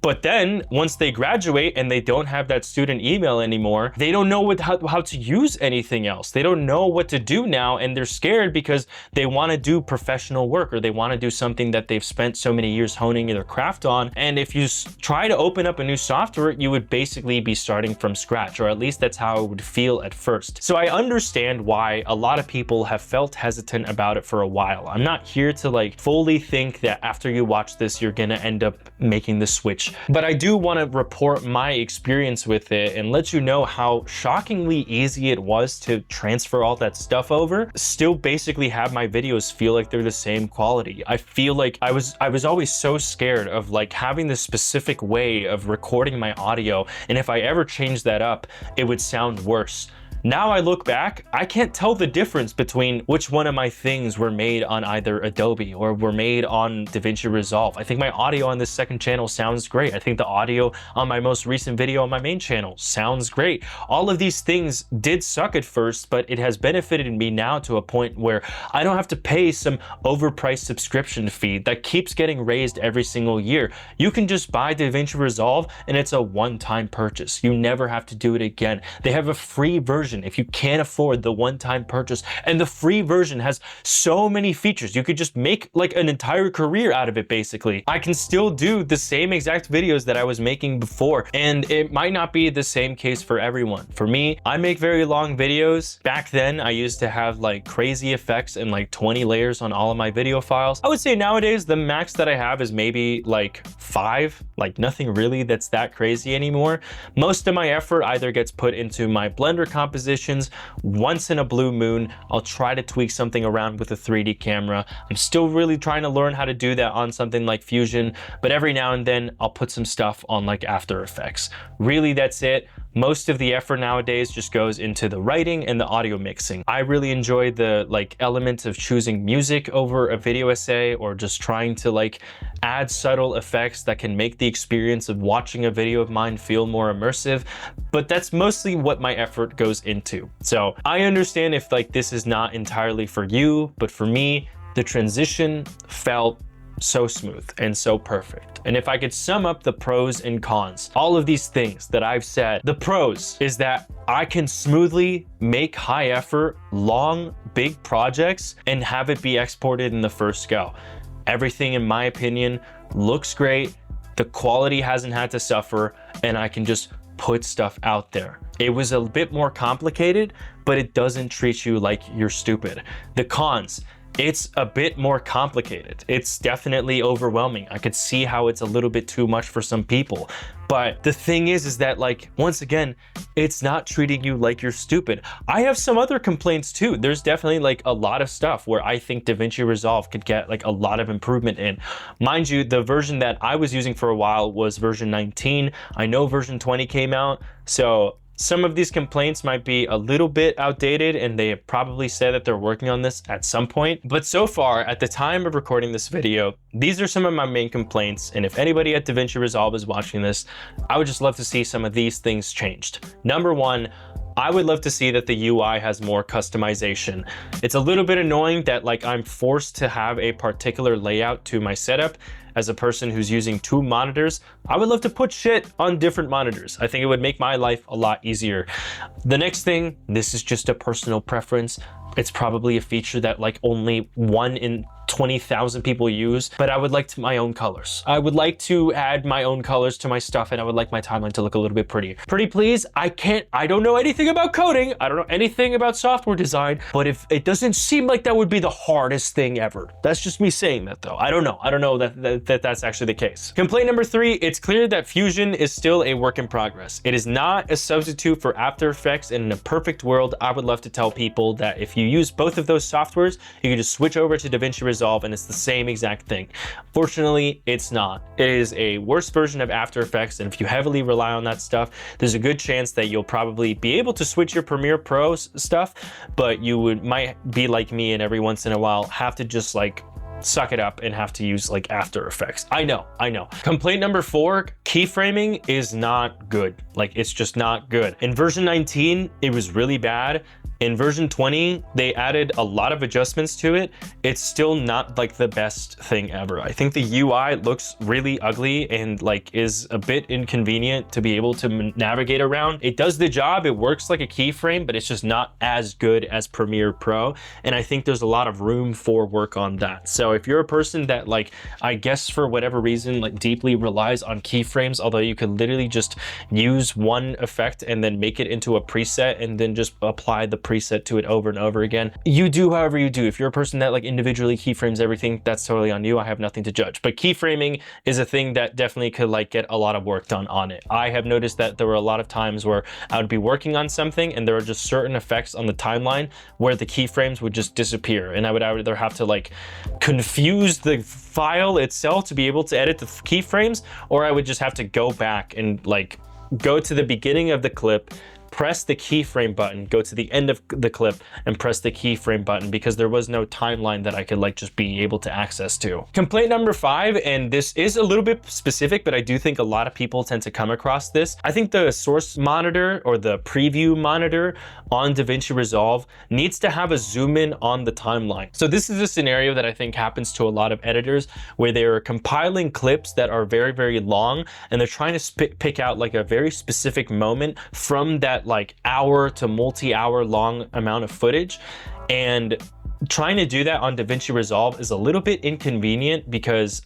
But then once they graduate and they don't have that student email anymore, they don't know how to use anything else. They don't know what to do now, and they're scared because they want to do professional work, or they want to do something that they've spent so many years honing their craft on. And if you try to open up a new software, you would basically be starting from scratch, or at least that's how it would feel at first. So I understand why a lot of people have felt hesitant about it for a while. I'm not here to like fully think that after you watch this, you're gonna end up making the switch. But I do want to report my experience with it and let you know how shockingly easy it was to transfer all that stuff over, still basically have my videos feel like they're the same quality. I feel like I was always so scared of like having this specific way of recording my audio, and if I ever changed that up, it would sound worse. Now I look back, I can't tell the difference between which one of my things were made on either Adobe or were made on Davinci Resolve. I think my audio on this second channel sounds great. I think the audio on my most recent video on my main channel sounds great. All of these things did suck at first, but it has benefited me now to a point where I don't have to pay some overpriced subscription fee that keeps getting raised every single year. You can just buy Davinci Resolve and it's a one-time purchase. You never have to do it again. They have a free version if you can't afford the one-time purchase, and the free version has so many features. You could just make like an entire career out of it. Basically, I can still do the same exact videos that I was making before, and it might not be the same case for everyone. For me, I make very long videos. Back then I used to have like crazy effects and like 20 layers on all of my video files. I would say nowadays the max that I have is maybe like 5, like nothing really that's that crazy anymore. Most of my effort either gets put into my Blender compositions. Once in a blue moon, I'll try to tweak something around with a 3D camera. I'm still really trying to learn how to do that on something like Fusion, but every now and then I'll put some stuff on like After Effects. Really, that's it. Most of the effort nowadays just goes into the writing and the audio mixing. I really enjoy the like elements of choosing music over a video essay, or just trying to like add subtle effects that can make the experience of watching a video of mine feel more immersive. But that's mostly what my effort goes into. So I understand if like this is not entirely for you, but for me, the transition felt so smooth and so perfect. And if I could sum up the pros and cons, all of these things that I've said, the pros is that I can smoothly make high effort, long, big projects and have it be exported in the first go. Everything, in my opinion, looks great. The quality hasn't had to suffer, and I can just put stuff out there. It was a bit more complicated, but it doesn't treat you like you're stupid. The cons, it's a bit more complicated. It's definitely overwhelming. I could see how it's a little bit too much for some people. But the thing is that like, once again, it's not treating you like you're stupid. I have some other complaints too. There's definitely like a lot of stuff where I think Davinci Resolve could get like a lot of improvement in. Mind you, the version that I was using for a while was version 19. I know version 20 came out, so some of these complaints might be a little bit outdated, and they have probably said that they're working on this at some point. But so far, at the time of recording this video, these are some of my main complaints. And if anybody at Davinci Resolve is watching this, I would just love to see some of these things changed. Number one, I would love to see that the UI has more customization. It's a little bit annoying that like I'm forced to have a particular layout to my setup. As a person who's using 2 monitors, I would love to put shit on different monitors. I think it would make my life a lot easier. The next thing, this is just a personal preference. It's probably a feature that like only 1 in 20,000 people use, but I would like my own colors. I would like to add my own colors to my stuff, and I would like my timeline to look a little bit prettier. Pretty please, I don't know anything about coding. I don't know anything about software design, but if it doesn't seem like that would be the hardest thing ever. That's just me saying that though. I don't know that's actually the case. Complaint number 3, it's clear that Fusion is still a work in progress. It is not a substitute for After Effects, and in a perfect world, I would love to tell people that if you use both of those softwares, you can just switch over to Davinci Resolve and it's the same exact thing. Fortunately, it's not. It is a worse version of After Effects, and if you heavily rely on that stuff, there's a good chance that you'll probably be able to switch your Premiere Pro stuff, but you might be like me and every once in a while have to just like suck it up and have to use like After Effects. I know. Complaint number 4, keyframing is not good. Like, it's just not good. In version 19, it was really bad. In version 20, they added a lot of adjustments to it. It's still not like the best thing ever. I think the UI looks really ugly and like is a bit inconvenient to be able to navigate around. It does the job, it works like a keyframe, but it's just not as good as Premiere Pro. And I think there's a lot of room for work on that. So if you're a person that, like, I guess for whatever reason, like deeply relies on keyframes, although you could literally just use one effect and then make it into a preset and then just apply the preset to it over and over again. You do however you do. If you're a person that like individually keyframes everything, that's totally on you. I have nothing to judge. But keyframing is a thing that definitely could like get a lot of work done on it. I have noticed that there were a lot of times where I would be working on something and there are just certain effects on the timeline where the keyframes would just disappear, and I would either have to like confuse the file itself to be able to edit the keyframes, or I would just have to go back and like go to the beginning of the clip, press the keyframe button, go to the end of the clip and press the keyframe button, because there was no timeline that I could like just be able to access to. Complaint number 5, and this is a little bit specific, but I do think a lot of people tend to come across this. I think the source monitor or the preview monitor on Davinci Resolve needs to have a zoom in on the timeline. So this is a scenario that I think happens to a lot of editors where they're compiling clips that are very, very long, and they're trying to pick out like a very specific moment from that like hour to multi-hour long amount of footage, and trying to do that on Davinci Resolve is a little bit inconvenient because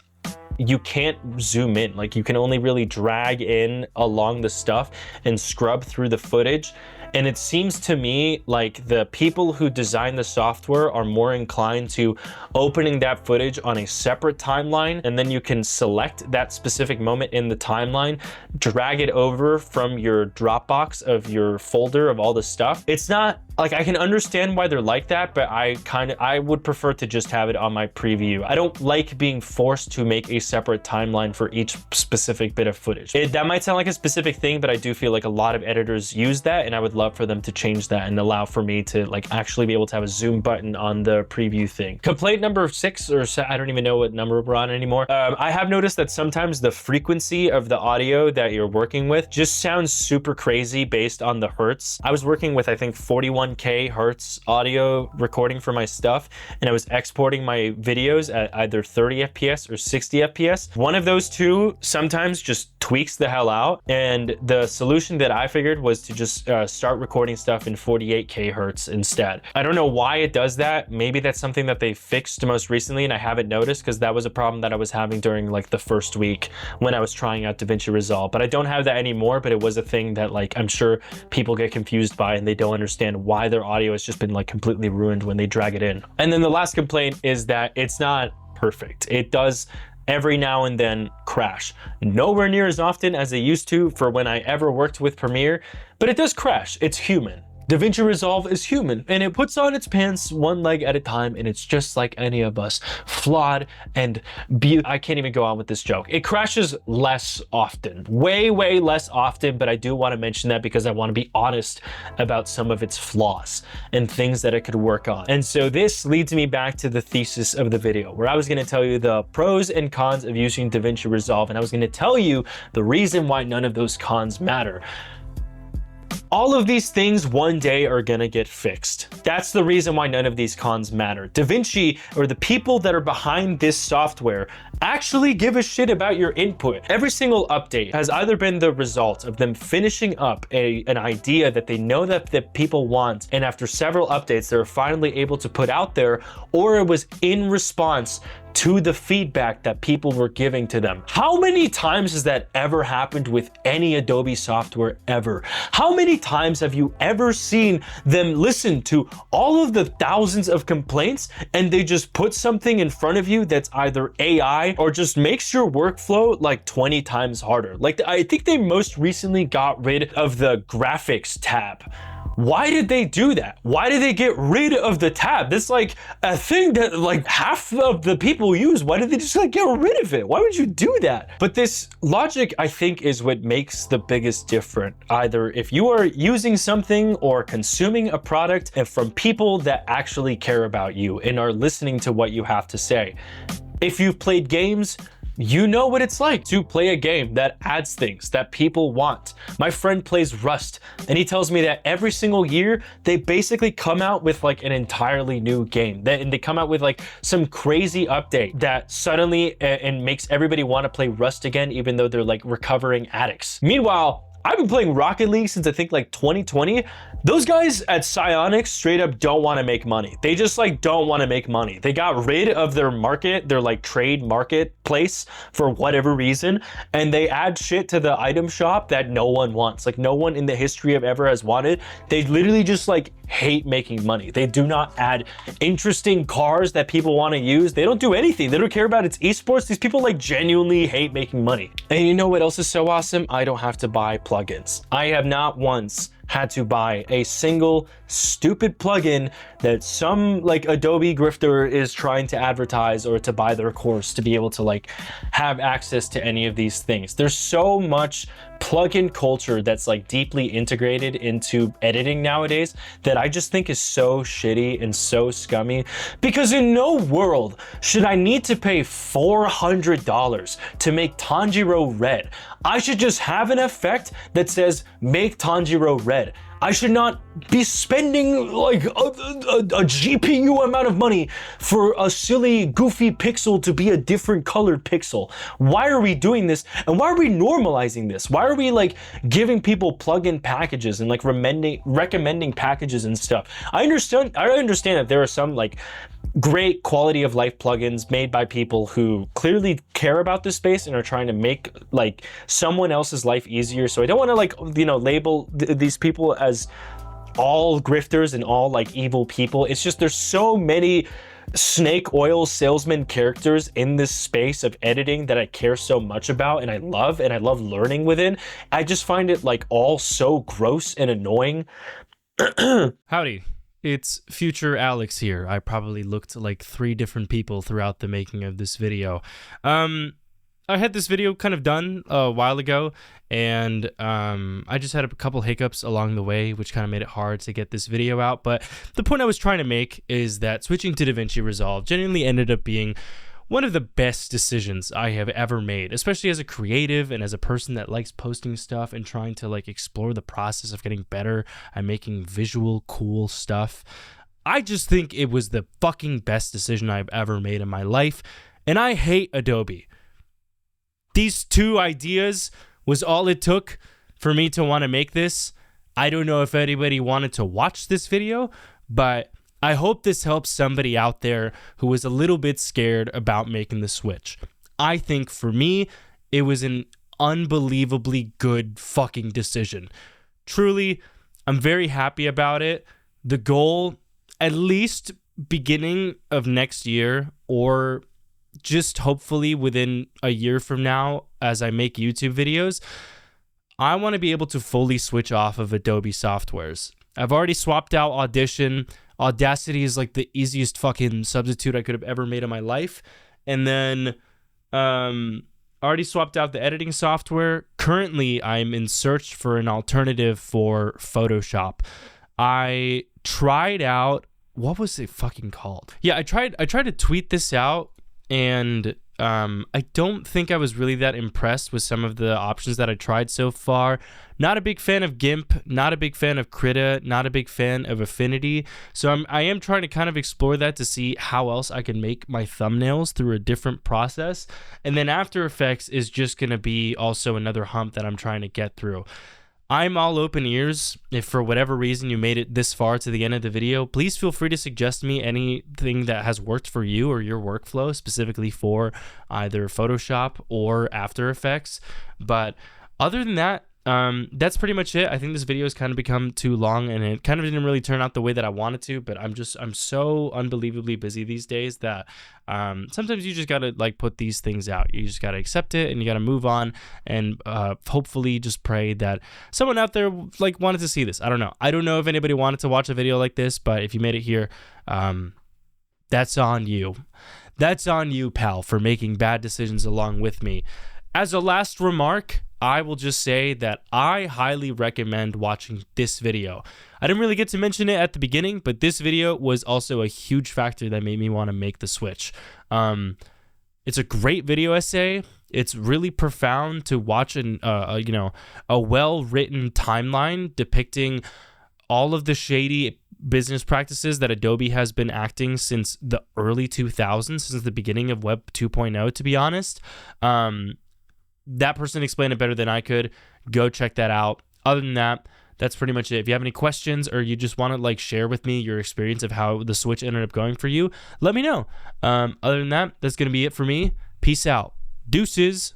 you can't zoom in. Like you can only really drag in along the stuff and scrub through the footage. And it seems to me like the people who design the software are more inclined to opening that footage on a separate timeline, and then you can select that specific moment in the timeline, drag it over from your Dropbox of your folder of all the stuff. It's not like, I can understand why they're like that, but I would prefer to just have it on my preview. I don't like being forced to make a separate timeline for each specific bit of footage. That might sound like a specific thing, but I do feel like a lot of editors use that, and I would love for them to change that and allow for me to like actually be able to have a zoom button on the preview thing. Complaint number 6, or I don't even know what number we're on anymore. I have noticed that sometimes the frequency of the audio that you're working with just sounds super crazy based on the hertz. I was working with, I think, 41K hertz audio recording for my stuff, and I was exporting my videos at either 30 FPS or 60 FPS. One of those two sometimes just tweaks the hell out, and the solution that I figured was to just start recording stuff in 48K hertz instead. I don't know why it does that. Maybe that's something that they fixed most recently and I haven't noticed, because that was a problem that I was having during like the first week when I was trying out Davinci Resolve. But I don't have that anymore, but it was a thing that like I'm sure people get confused by, and they don't understand why their audio has just been like completely ruined when they drag it in. And then the last complaint is that it's not perfect. It does every now and then crash. Nowhere near as often as it used to for when I ever worked with Premiere, but it does crash. It's human. Davinci Resolve is human, and it puts on its pants one leg at a time, and it's just like any of us, flawed and I can't even go on with this joke. It crashes less often, way, way less often, but I do want to mention that because I want to be honest about some of its flaws and things that it could work on. And so this leads me back to the thesis of the video, where I was going to tell you the pros and cons of using Davinci Resolve, and I was going to tell you the reason why none of those cons matter. All of these things one day are gonna get fixed. That's the reason why none of these cons matter. Davinci, or the people that are behind this software, actually give a shit about your input. Every single update has either been the result of them finishing up an idea that they know that the people want, and after several updates they're finally able to put out there, or it was in response to the feedback that people were giving to them. How many times has that ever happened with any Adobe software ever? How many times have you ever seen them listen to all of the thousands of complaints and they just put something in front of you that's either AI or just makes your workflow like 20 times harder? Like, I think they most recently got rid of the graphics tab. Why did they do that? Why did they get rid of the tab? That's like a thing that like half of the people use. Why did they just like get rid of it? Why would you do that? But this logic, I think, is what makes the biggest difference. Either if you are using something or consuming a product and from people that actually care about you and are listening to what you have to say. If you've played games, You know what it's like to play a game that adds things that people want. My friend plays Rust, and he tells me that every single year they basically come out with like an entirely new game. And they come out with like some crazy update that suddenly and makes everybody want to play Rust again, even though they're like recovering addicts. Meanwhile, I've been playing Rocket League since I think like 2020. Those guys at Psyonix straight up don't want to make money. They just like don't want to make money. They got rid of their market, their like trade marketplace for whatever reason, and they add shit to the item shop that no one wants. Like no one in the history of ever has wanted. They literally just like hate making money. They do not add interesting cars that people want to use. They don't do anything. They don't care about its esports. These people like genuinely hate making money. And you know what else is so awesome? I don't have to buy plugins. I have not once had to buy a single stupid plugin that some like Adobe grifter is trying to advertise or to buy their course to be able to like have access to any of these things. There's so much plugin culture that's like deeply integrated into editing nowadays that I just think is so shitty and so scummy, because in no world should I need to pay $400 to make Tanjiro red. I should just have an effect that says make Tanjiro red. I should not be spending like a GPU amount of money for a silly goofy pixel to be a different colored pixel. Why are we doing this? And why are we normalizing this? Why are we like giving people plugin packages and like recommending packages and stuff? I understand that there are some like great quality of life plugins made by people who clearly care about this space and are trying to make like someone else's life easier. So I don't want to like, you know, label these people as all grifters and all like evil people. It's just there's so many snake oil salesman characters in this space of editing that I care so much about and I love learning within. I just find it like all so gross and annoying. Howdy. It's future Alex here. I probably looked like 3 different people throughout the making of this video. I had this video kind of done a while ago, and I just had a couple hiccups along the way, which kind of made it hard to get this video out. But the point I was trying to make is that switching to Davinci Resolve genuinely ended up being one of the best decisions I have ever made, especially as a creative and as a person that likes posting stuff and trying to like explore the process of getting better at making visual cool stuff. I just think it was the fucking best decision I've ever made in my life, and I hate Adobe. These 2 ideas was all it took for me to want to make this. I don't know if anybody wanted to watch this video, but I hope this helps somebody out there who was a little bit scared about making the switch. I think for me, it was an unbelievably good fucking decision. Truly, I'm very happy about it. The goal, at least beginning of next year, or just hopefully within a year from now as I make YouTube videos, I want to be able to fully switch off of Adobe softwares. I've already swapped out Audition. Audacity is like the easiest fucking substitute I could have ever made in my life. And then I already swapped out the editing software. Currently, I'm in search for an alternative for Photoshop. I tried out, what was it fucking called? Yeah, I tried to tweet this out, and I don't think I was really that impressed with some of the options that I tried so far. Not a big fan of GIMP, not a big fan of Krita, not a big fan of Affinity. So I am trying to kind of explore that to see how else I can make my thumbnails through a different process. And then After Effects is just going to be also another hump that I'm trying to get through. I'm all open ears. If for whatever reason you made it this far to the end of the video, please feel free to suggest to me anything that has worked for you or your workflow, specifically for either Photoshop or After Effects. But other than that, that's pretty much it. I think this video has kind of become too long, and it kind of didn't really turn out the way that I wanted to, but I'm so unbelievably busy these days that sometimes you just gotta like put these things out. You just gotta accept it, and you gotta move on, and hopefully just pray that someone out there like wanted to see this. I don't know if anybody wanted to watch a video like this, but if you made it here, that's on you. That's on you, pal, for making bad decisions along with me. As a last remark, I will just say that I highly recommend watching this video. I didn't really get to mention it at the beginning, but this video was also a huge factor that made me want to make the switch. It's a great video essay. It's really profound to watch a well-written timeline depicting all of the shady business practices that Adobe has been acting since the early 2000s, since the beginning of Web 2.0, to be honest. That person explained it better than I could. Go check that out. Other than that, that's pretty much it. If you have any questions or you just want to like share with me your experience of how the switch ended up going for you, let me know. Other than that, that's going to be it for me. Peace out. Deuces.